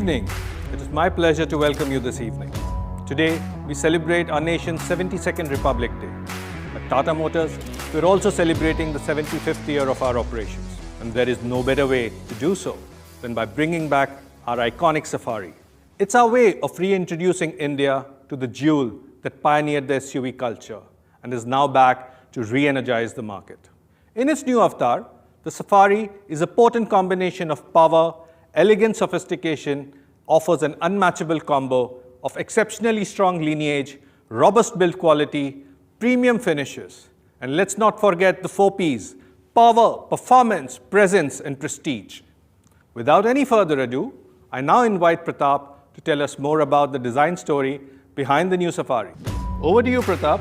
evening. It is my pleasure to welcome you this evening. Today, we celebrate our nation's 72nd Republic Day. At Tata Motors, we're also celebrating the 75th year of our operations. And there is no better way to do so than by bringing back our iconic Safari. It's our way of reintroducing India to the jewel that pioneered the SUV culture and is now back to re-energize the market. In its new avatar, the Safari is a potent combination of power, elegant sophistication, offers an unmatchable combo of exceptionally strong lineage, robust build quality, premium finishes, and let's not forget the 4 Ps: power, performance, presence, and prestige. Without any further ado, I now invite Pratap to tell us more about the design story behind the new Safari. Over to you, Pratap.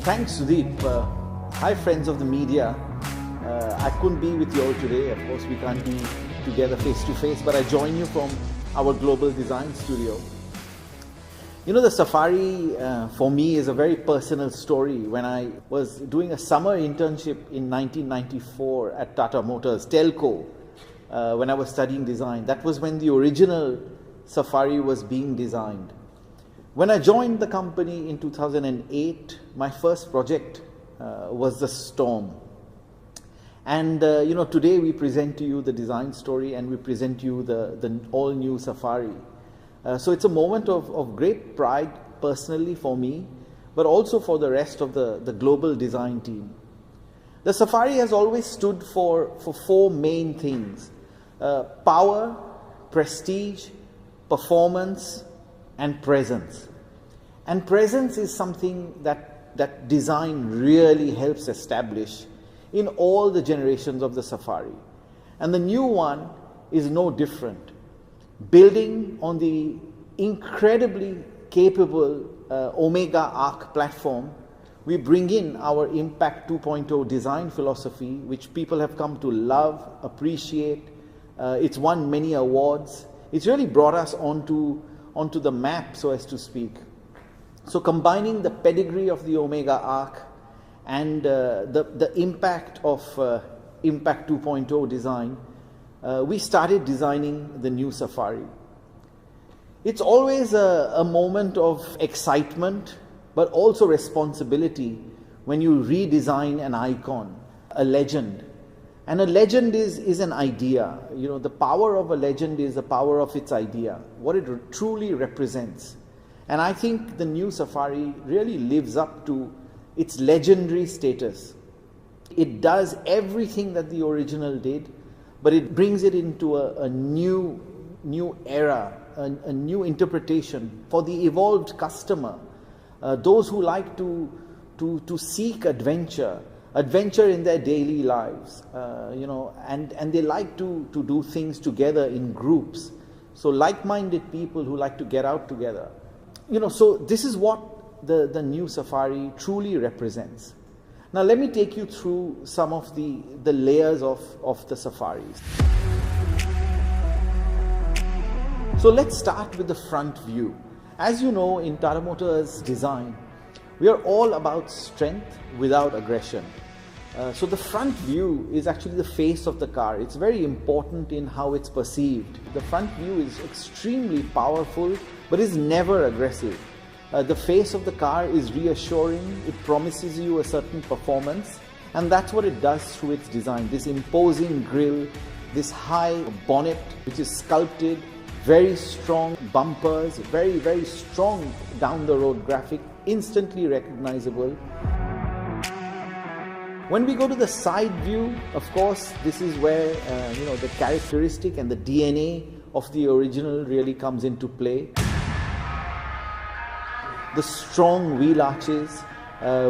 Thanks, Sudeep. Hi, friends of the media. I couldn't be with you all today. Of course, we can't be together face to face, but I join you from our global design studio. You know, the Safari for me is a very personal story. When I was doing a summer internship in 1994 at Tata Motors, Telco, when I was studying design, that was when the original Safari was being designed. When I joined the company in 2008, my first project was the Storm. And you know, today we present to you the design story and we present you the all-new Safari. So it's a moment of great pride personally for me, but also for the rest of the global design team. The Safari has always stood for 4 main things: power, prestige, performance, and presence. And presence is something that design really helps establish in all the generations of the Safari. And the new one is no different. Building on the incredibly capable Omega Arc platform, we bring in our Impact 2.0 design philosophy, which people have come to love, appreciate. It's won many awards. It's really brought us onto the map, so as to speak. So combining the pedigree of the Omega Arc and the impact of Impact 2.0 design, we started designing the new Safari. It's always a moment of excitement, but also responsibility when you redesign an icon, a legend. And a legend is an idea. You know, the power of a legend is the power of its idea, what it truly represents. And I think the new Safari really lives up to its legendary status. It does everything that the original did, but it brings it into a new era, a new interpretation for the evolved customer, those who like to seek adventure in their daily lives, you know, and they like to do things together in groups. So like-minded people who like to get out together. You know, so this is what the new Safari truly represents. Now let me take you through some of the layers of the Safaris. So let's start with the front view. As you know, in Tata Motors design, we are all about strength without aggression. So the front view is actually the face of the car. It's very important in how it's perceived. The front view is extremely powerful, but is never aggressive. The face of the car is reassuring. It promises you a certain performance, and that's what it does through its design. This imposing grille, this high bonnet which is sculpted, very strong bumpers, very, very strong down the road graphic, instantly recognizable. When we go to the side view, of course, this is where you know, the characteristic and the DNA of the original really comes into play. The strong wheel arches,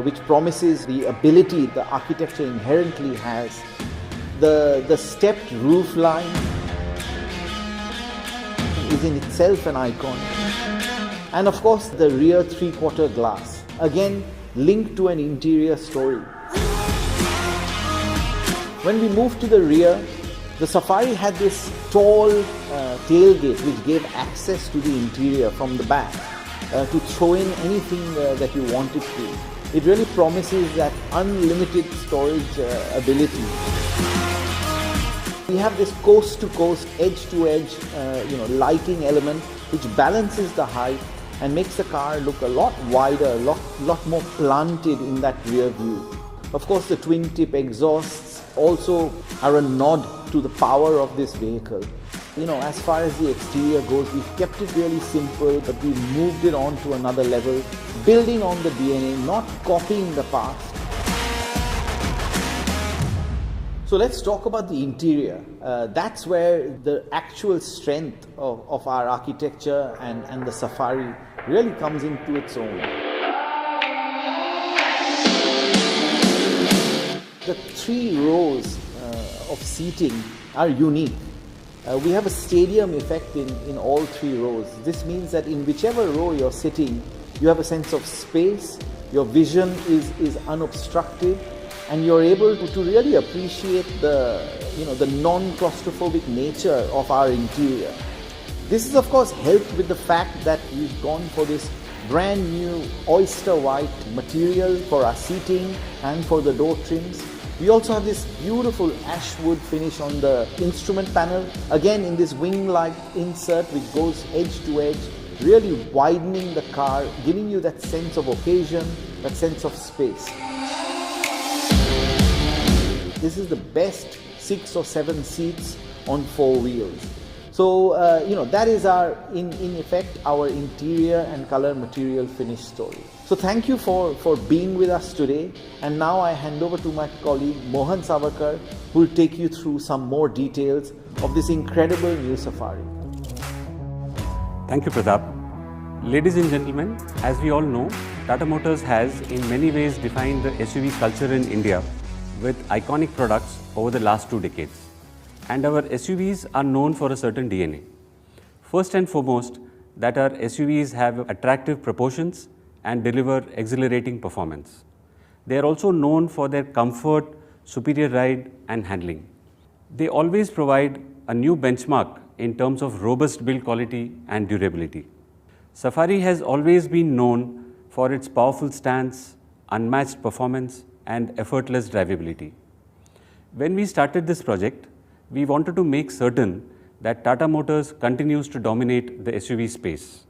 which promises the ability the architecture inherently has. The stepped roof line is in itself an icon. And of course, the rear 3/4 glass, again linked to an interior story. When we move to the rear, the Safari had this tall tailgate which gave access to the interior from the back to throw in anything that you wanted to. It really promises that unlimited storage ability. We have this coast-to-coast, edge-to-edge, lighting element which balances the height and makes the car look a lot wider, a lot more planted in that rear view. Of course, the twin-tip exhausts also are a nod to the power of this vehicle. As far as the exterior goes, we've kept it really simple, but we've moved it on to another level, building on the DNA, not copying the past. So let's talk about the interior. That's where the actual strength of our architecture and the Safari really comes into its own. The 3 rows of seating are unique. We have a stadium effect in all 3 rows. This means that in whichever row you're sitting, you have a sense of space, your vision is unobstructed, and you're able to really appreciate the non-claustrophobic nature of our interior. This is of course helped with the fact that we've gone for this brand new oyster white material for our seating and for the door trims. We also have this beautiful ash wood finish on the instrument panel, again in this wing-like insert which goes edge to edge, really widening the car, giving you that sense of occasion, that sense of space. This is the best 6 or 7 seats on 4 wheels. So, that is in effect, our interior and color material finish story. So thank you for being with us today. And now I hand over to my colleague Mohan Savarkar, who will take you through some more details of this incredible new Safari. Thank you, Pratap. Ladies and gentlemen, as we all know, Tata Motors has in many ways defined the SUV culture in India with iconic products over the last 2 decades. And our SUVs are known for a certain DNA. First and foremost, that our SUVs have attractive proportions and deliver exhilarating performance. They are also known for their comfort, superior ride and handling. They always provide a new benchmark in terms of robust build quality and durability. Safari has always been known for its powerful stance, unmatched performance and effortless drivability. When we started this project, we wanted to make certain that Tata Motors continues to dominate the SUV space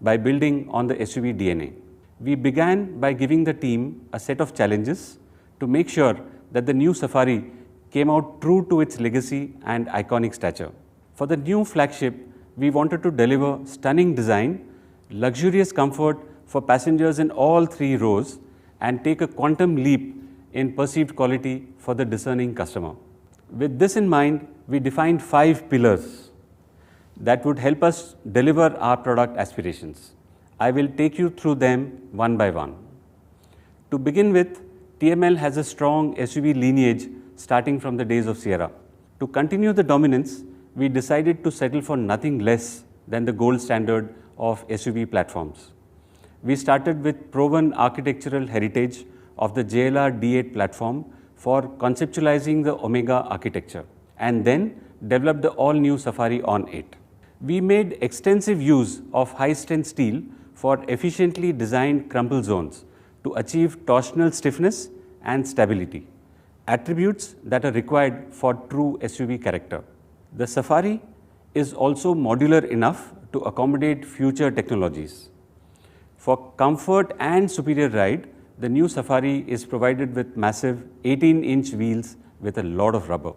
by building on the SUV DNA. We began by giving the team a set of challenges to make sure that the new Safari came out true to its legacy and iconic stature. For the new flagship, we wanted to deliver stunning design, luxurious comfort for passengers in all 3 rows, and take a quantum leap in perceived quality for the discerning customer. With this in mind, we defined 5 pillars that would help us deliver our product aspirations. I will take you through them one by one. To begin with, TML has a strong SUV lineage starting from the days of Sierra. To continue the dominance, we decided to settle for nothing less than the gold standard of SUV platforms. We started with proven architectural heritage of the JLR D8 platform for conceptualizing the Omega architecture, and then developed the all-new Safari on 8. We made extensive use of high-strength steel for efficiently designed crumple zones to achieve torsional stiffness and stability, attributes that are required for true SUV character. The Safari is also modular enough to accommodate future technologies. For comfort and superior ride, the new Safari is provided with massive 18-inch wheels with a lot of rubber.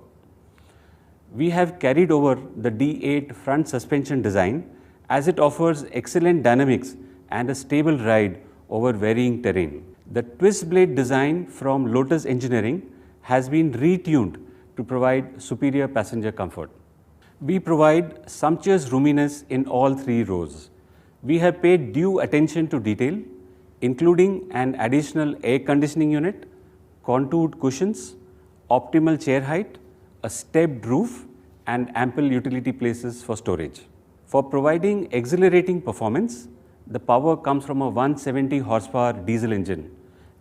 We have carried over the D8 front suspension design as it offers excellent dynamics and a stable ride over varying terrain. The twist blade design from Lotus Engineering has been retuned to provide superior passenger comfort. We provide sumptuous roominess in all 3 rows. We have paid due attention to detail, including an additional air conditioning unit, contoured cushions, optimal chair height, a stepped roof, and ample utility places for storage. For providing exhilarating performance, the power comes from a 170 horsepower diesel engine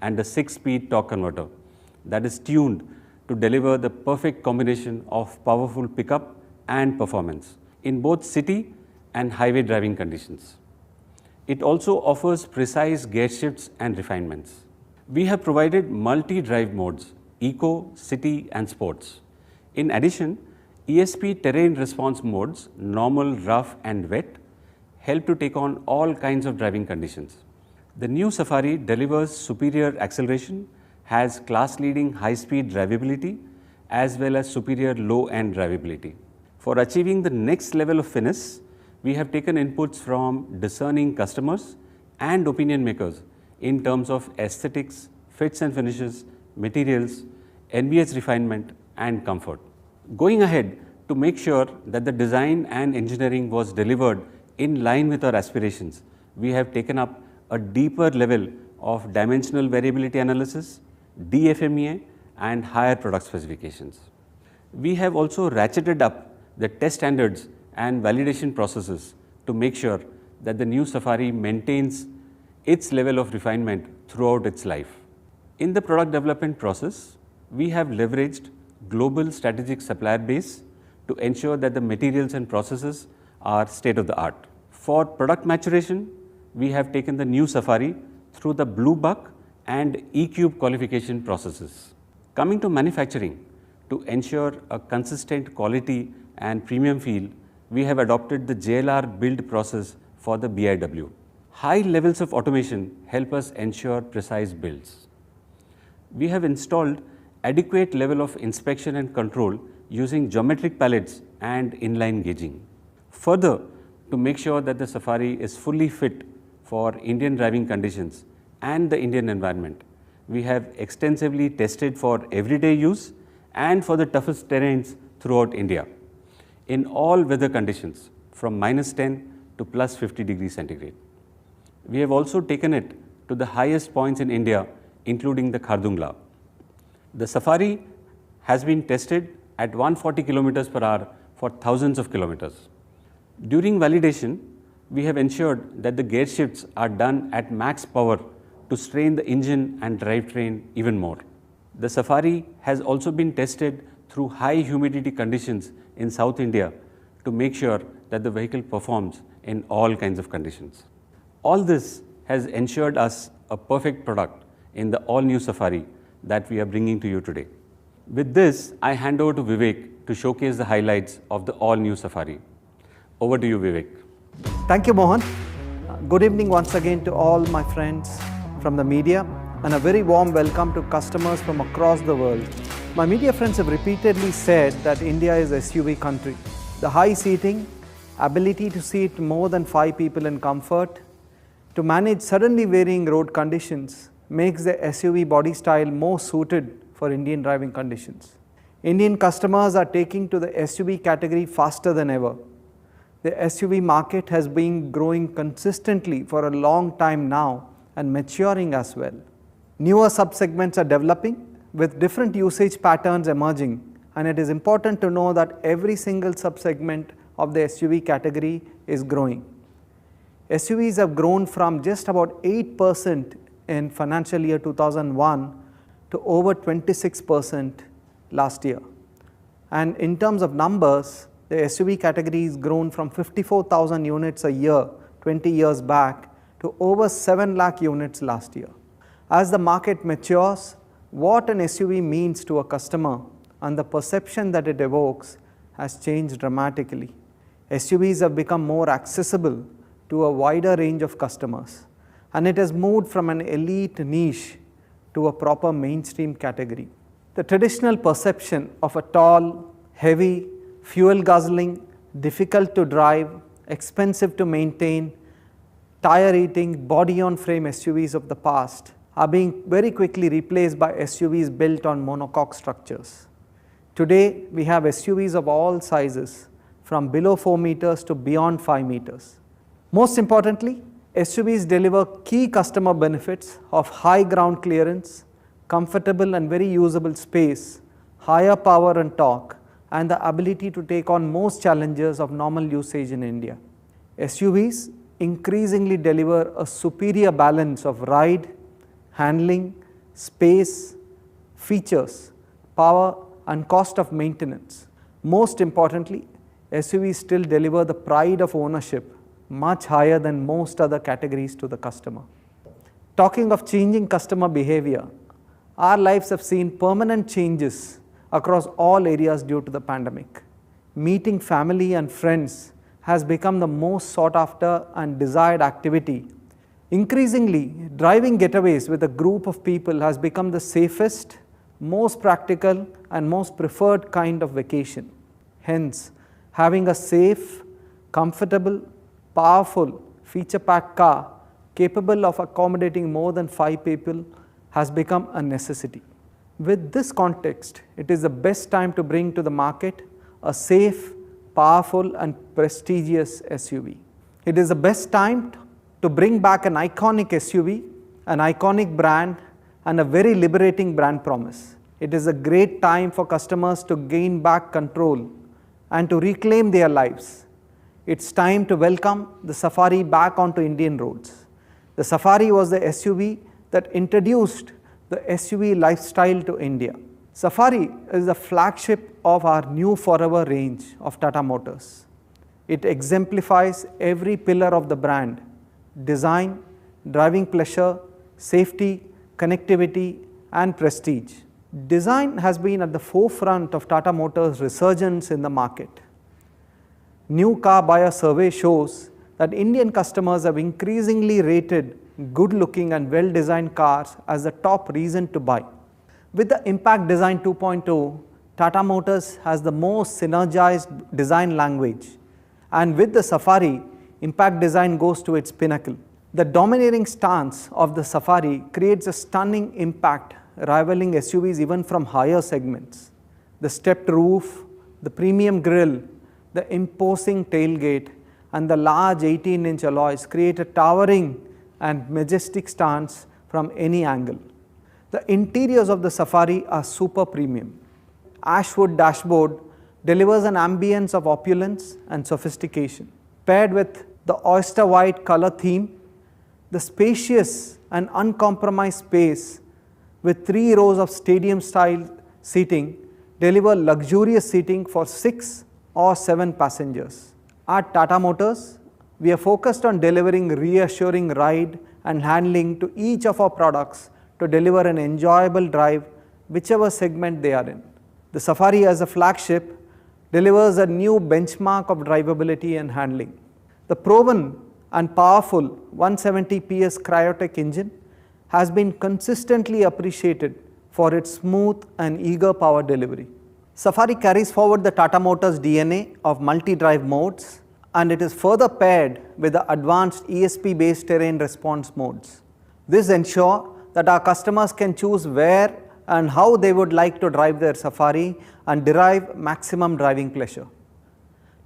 and a 6-speed torque converter that is tuned to deliver the perfect combination of powerful pickup and performance in both city and highway driving conditions. It also offers precise gear shifts and refinements. We have provided multi-drive modes, Eco, City and Sports. In addition, ESP terrain response modes, normal, rough and wet, help to take on all kinds of driving conditions. The new Safari delivers superior acceleration, has class-leading high-speed drivability, as well as superior low-end drivability. For achieving the next level of finesse, we have taken inputs from discerning customers and opinion makers in terms of aesthetics, fits and finishes, materials, NVH refinement and comfort. Going ahead, to make sure that the design and engineering was delivered in line with our aspirations, we have taken up a deeper level of dimensional variability analysis, DFMEA and higher product specifications. We have also ratcheted up the test standards and validation processes to make sure that the new Safari maintains its level of refinement throughout its life. In the product development process, we have leveraged global strategic supplier base to ensure that the materials and processes are state of the art. For product maturation, we have taken the new Safari through the Blue Buck and E-Cube qualification processes. Coming to manufacturing, to ensure a consistent quality and premium feel, we have adopted the JLR build process for the BIW. High levels of automation help us ensure precise builds. We have installed adequate level of inspection and control using geometric palettes and inline gauging. Further, to make sure that the Safari is fully fit for Indian driving conditions and the Indian environment, we have extensively tested for everyday use and for the toughest terrains throughout India in all weather conditions from -10 to +50 degrees centigrade. We have also taken it to the highest points in India, including the Khardungla. The Safari has been tested at 140 kilometers per hour for thousands of kilometers. During validation, we have ensured that the gear shifts are done at max power to strain the engine and drivetrain even more. The Safari has also been tested through high humidity conditions in South India to make sure that the vehicle performs in all kinds of conditions. All this has ensured us a perfect product in the all-new Safari that we are bringing to you today. With this, I hand over to Vivek to showcase the highlights of the all-new Safari. Over to you, Vivek. Thank you, Mohan. Good evening once again to all my friends from the media, and a very warm welcome to customers from across the world. My media friends have repeatedly said that India is a SUV country. The high seating, ability to seat more than 5 people in comfort, to manage suddenly varying road conditions makes the SUV body style more suited for Indian driving conditions. Indian customers are taking to the SUV category faster than ever. The SUV market has been growing consistently for a long time now and maturing as well. Newer subsegments are developing with different usage patterns emerging, and it is important to know that every single subsegment of the SUV category is growing. SUVs have grown from just about 8% in financial year 2001 to over 26% last year. And in terms of numbers, the SUV category has grown from 54,000 units a year 20 years back to over 7 lakh units last year. As the market matures, what an SUV means to a customer and the perception that it evokes has changed dramatically. SUVs have become more accessible to a wider range of customers, and it has moved from an elite niche to a proper mainstream category. The traditional perception of a tall, heavy, fuel guzzling, difficult to drive, expensive to maintain, tire eating, body on frame SUVs of the past are being very quickly replaced by SUVs built on monocoque structures. Today, we have SUVs of all sizes, from below 4 meters to beyond 5 meters. Most importantly, SUVs deliver key customer benefits of high ground clearance, comfortable and very usable space, higher power and torque, and the ability to take on most challenges of normal usage in India. SUVs increasingly deliver a superior balance of ride, handling, space, features, power, and cost of maintenance. Most importantly, SUVs still deliver the pride of ownership much higher than most other categories to the customer. Talking of changing customer behavior, our lives have seen permanent changes across all areas due to the pandemic. meeting family and friends has become the most sought after and desired activity. Increasingly, driving getaways with a group of people has become the safest, most practical and most preferred kind of vacation. Hence, having a safe, comfortable, powerful, feature-packed car capable of accommodating more than 5 people has become a necessity. With this context, it is the best time to bring to the market a safe, powerful and prestigious SUV. It is the best time to bring back an iconic SUV, an iconic brand and a very liberating brand promise. It is a great time for customers to gain back control and to reclaim their lives. It's time to welcome the Safari back onto Indian roads. The Safari was the SUV that introduced the SUV lifestyle to India. Safari is the flagship of our new Forever range of Tata Motors. It exemplifies every pillar of the brand: design, driving pleasure, safety, connectivity and prestige. Design has been at the forefront of Tata Motors' resurgence in the market. New Car Buyer Survey shows that Indian customers have increasingly rated good-looking and well-designed cars as the top reason to buy. With the Impact Design 2.0, Tata Motors has the most synergized design language, and with the Safari, Impact Design goes to its pinnacle. The domineering stance of the Safari creates a stunning impact, rivaling SUVs even from higher segments. The stepped roof, the premium grille, the imposing tailgate and the large 18-inch alloys create a towering and majestic stance from any angle. The interiors of the Safari are super premium. Ashwood dashboard delivers an ambience of opulence and sophistication. Paired with the oyster white color theme, the spacious and uncompromised space with 3 rows of stadium-style seating deliver luxurious seating for 6 or 7 passengers. At Tata Motors, we are focused on delivering reassuring ride and handling to each of our products to deliver an enjoyable drive whichever segment they are in. The Safari as a flagship delivers a new benchmark of drivability and handling. The proven and powerful 170 PS Cryotech engine has been consistently appreciated for its smooth and eager power delivery. Safari carries forward the Tata Motors DNA of multi-drive modes, and it is further paired with the advanced ESP-based terrain response modes. This ensures that our customers can choose where and how they would like to drive their Safari and derive maximum driving pleasure.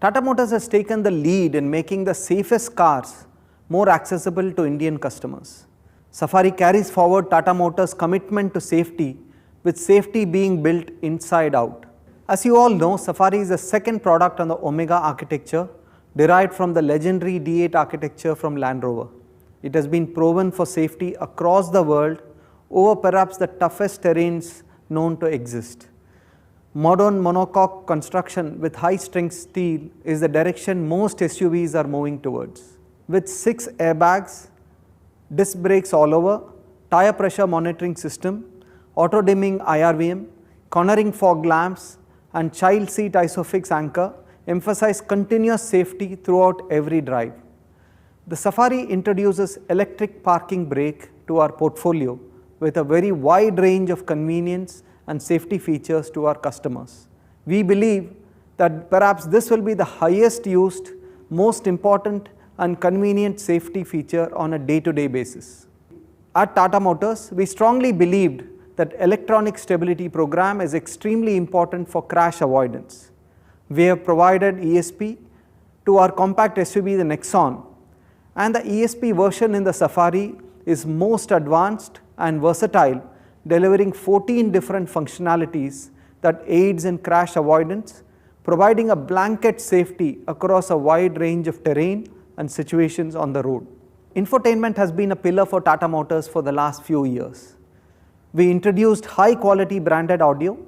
Tata Motors has taken the lead in making the safest cars more accessible to Indian customers. Safari carries forward Tata Motors' commitment to safety, with safety being built inside out. As you all know, Safari is the second product on the Omega architecture, derived from the legendary D8 architecture from Land Rover. It has been proven for safety across the world over perhaps the toughest terrains known to exist. Modern monocoque construction with high-strength steel is the direction most SUVs are moving towards. With 6 airbags, disc brakes all over, tire pressure monitoring system, auto-dimming IRVM, cornering fog lamps and child seat ISOFIX anchor emphasize continuous safety throughout every drive. The Safari introduces electric parking brake to our portfolio with a very wide range of convenience and safety features to our customers. We believe that perhaps this will be the highest used, most important and convenient safety feature on a day-to-day basis. At Tata Motors, we strongly believed that electronic stability program is extremely important for crash avoidance. We have provided ESP to our compact SUV, the Nexon, and the ESP version in the Safari is most advanced and versatile, delivering 14 different functionalities that aids in crash avoidance, providing a blanket safety across a wide range of terrain and situations on the road. Infotainment has been a pillar for Tata Motors for the last few years. We introduced high-quality branded audio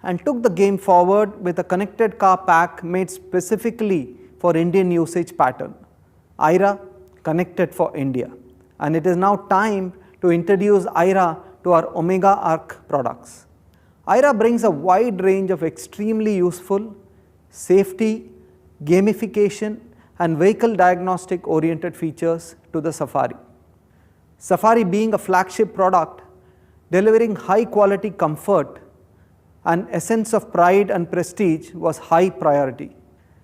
and took the game forward with a connected car pack made specifically for Indian usage pattern, IRA Connected for India. And it is now time to introduce IRA to our Omega Arc products. IRA brings a wide range of extremely useful, safety, gamification, and vehicle diagnostic oriented features to the Safari. Safari being a flagship product, delivering high quality comfort and essence of pride and prestige was high priority.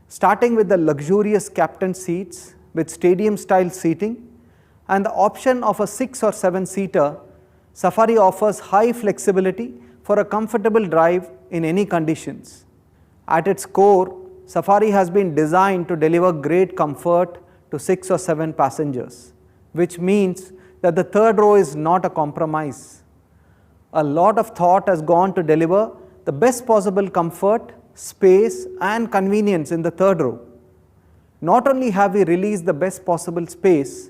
Starting with the luxurious captain seats with stadium style seating and the option of a 6 or 7 seater, Safari offers high flexibility for a comfortable drive in any conditions. At its core, Safari has been designed to deliver great comfort to 6 or 7 passengers, which means that the third row is not a compromise. A lot of thought has gone to deliver the best possible comfort, space, and convenience in the third row. Not only have we released the best possible space,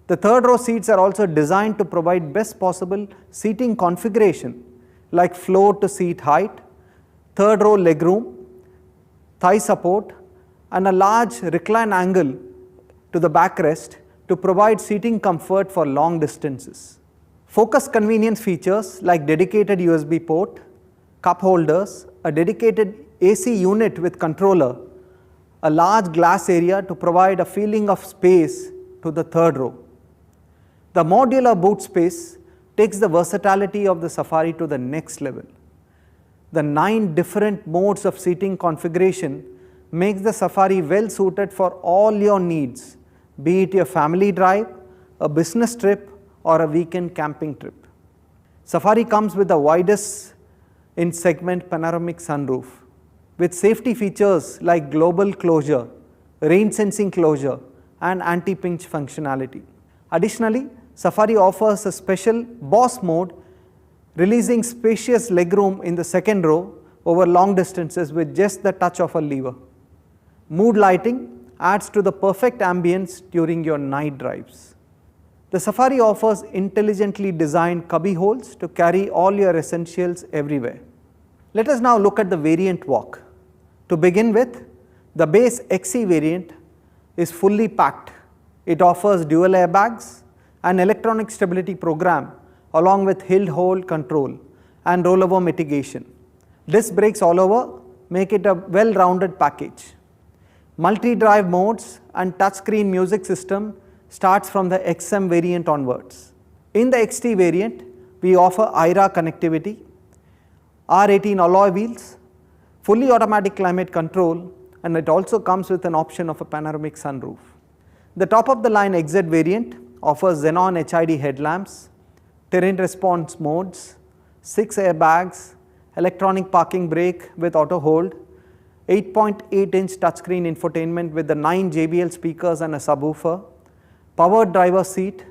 the third row seats are also designed to provide best possible seating configuration like floor to seat height, third row legroom, thigh support, and a large recline angle to the backrest to provide seating comfort for long distances. Focus convenience features like dedicated USB port, cup holders, a dedicated AC unit with controller, a large glass area to provide a feeling of space to the third row. The modular boot space takes the versatility of the Safari to the next level. The 9 different modes of seating configuration makes the Safari well suited for all your needs, be it your family drive, a business trip, or a weekend camping trip. Safari comes with the widest in segment panoramic sunroof with safety features like global closure, rain sensing closure, and anti-pinch functionality. Additionally, Safari offers a special Boss mode, releasing spacious legroom in the second row over long distances with just the touch of a lever. Mood lighting adds to the perfect ambience during your night drives. The Safari offers intelligently designed cubby holes to carry all your essentials everywhere. Let us now look at the variant walk. To begin with, the base XC variant is fully packed. It offers dual airbags, an electronic stability program along with hill hold control and rollover mitigation. Disc brakes all over make it a well-rounded package. Multi-drive modes and touchscreen music system starts from the XM variant onwards. In the XT variant, we offer IRA connectivity, R18 alloy wheels, fully automatic climate control, and it also comes with an option of a panoramic sunroof. The top of the line XZ variant offers Xenon HID headlamps, terrain response modes, 6 airbags, electronic parking brake with auto hold, 8.8-inch touchscreen infotainment with the 9 JBL speakers and a subwoofer, powered driver seat,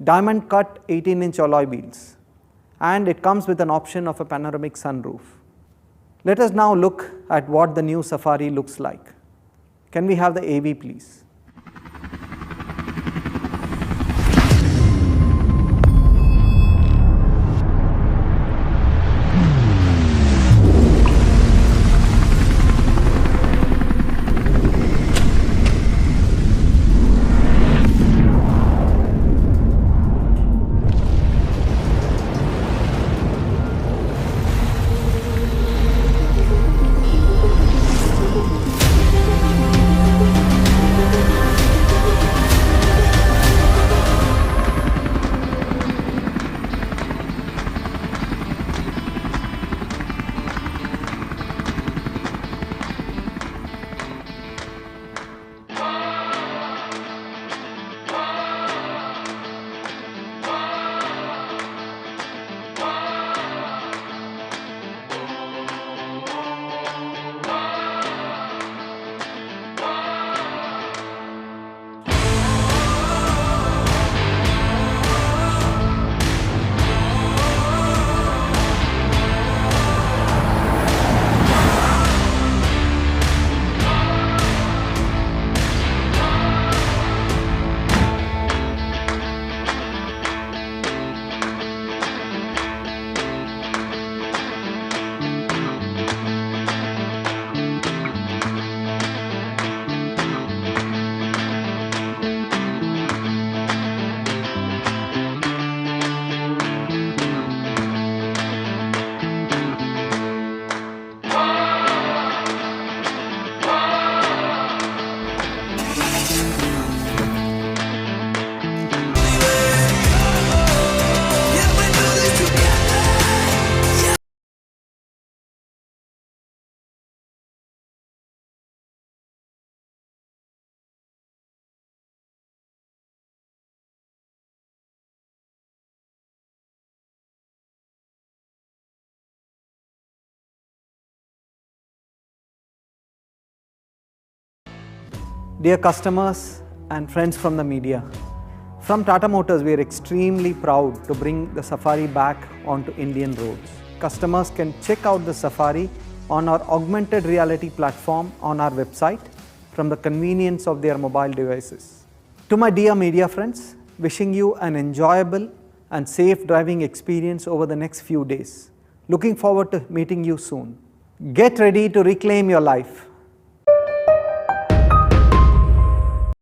diamond cut 18-inch alloy wheels, and it comes with an option of a panoramic sunroof. Let us now look at what the new Safari looks like. Can we have the AV please? Dear customers and friends from the media, from Tata Motors, we are extremely proud to bring the Safari back onto Indian roads. Customers can check out the Safari on our augmented reality platform on our website from the convenience of their mobile devices. To my dear media friends, wishing you an enjoyable and safe driving experience over the next few days. Looking forward to meeting you soon. Get ready to reclaim your life.